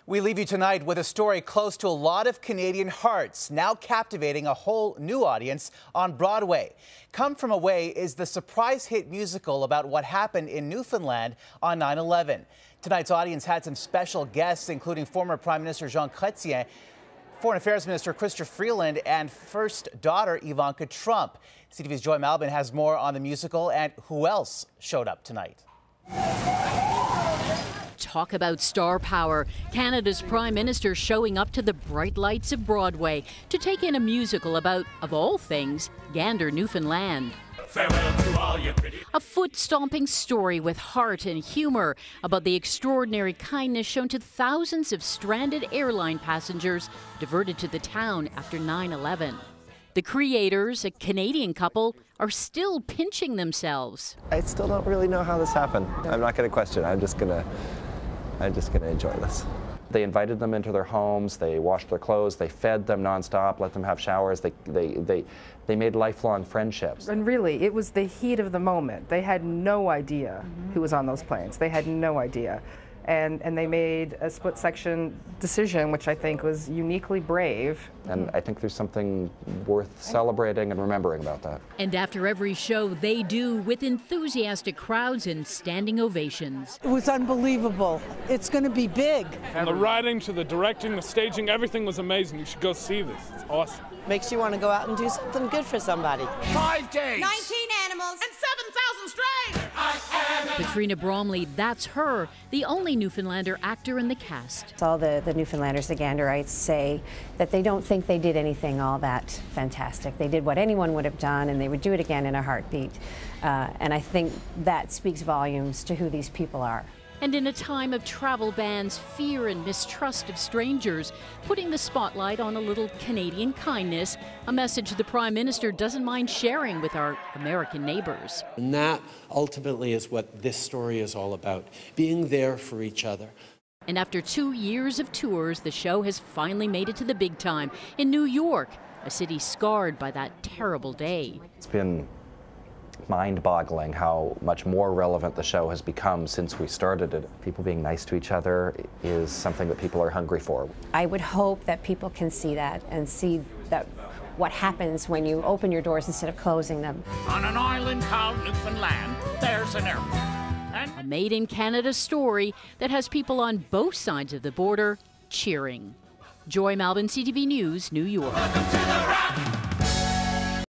We leave you tonight with a story close to a lot of Canadian hearts, now captivating a whole new audience on Broadway. Come From Away is the surprise hit musical about what happened in Newfoundland on 9/11. Tonight's audience had some special guests, including former Prime Minister Jean Chrétien, Foreign Affairs Minister Chrystia Freeland, and first daughter Ivanka Trump. CTV's Joy Malbon has more on the musical and who else showed up tonight. Talk about star power. Canada's Prime Minister showing up to the bright lights of Broadway to take in a musical about, of all things, Gander, Newfoundland. A foot-stomping story with heart and humor about the extraordinary kindness shown to thousands of stranded airline passengers diverted to the town after 9/11. The creators, a Canadian couple, are still pinching themselves. I still don't really know how this happened. I'm not going to question it. I'm just going to enjoy this. They invited them into their homes, they washed their clothes, they fed them nonstop, let them have showers, they made lifelong friendships. And really, it was the heat of the moment. They had no idea who was on those planes. They had no idea. And they made a split-section decision, which I think was uniquely brave. And I think there's something worth celebrating and remembering about that. And after every show, they do with enthusiastic crowds and standing ovations. It was unbelievable. It's going to be big. From the writing to the directing, the staging, everything was amazing. You should go see this. It's awesome. Makes you want to go out and do something good for somebody. 5 days. 19 animals. And 7,000 strays. Katrina Bromley, that's her, the only Newfoundlander actor in the cast. All the Newfoundlanders, the Ganderites, say that they don't think they did anything all that fantastic. They did what anyone would have done, and they would do it again in a heartbeat. And I think that speaks volumes to who these people are. And in a time of travel bans, fear and mistrust of strangers, putting the spotlight on a little Canadian kindness, a message the Prime Minister doesn't mind sharing with our American neighbors. And that ultimately is what this story is all about, being there for each other. And after 2 years of tours, the show has finally made it to the big time in New York, a city scarred by that terrible day. It's been mind-boggling how much more relevant the show has become since we started it. People being nice to each other is something that people are hungry for. I would hope that people can see that and see that what happens when you open your doors instead of closing them. On an island called Newfoundland, there's an airport. A made-in-Canada story that has people on both sides of the border cheering. Joy Malbon, CTV News, New York.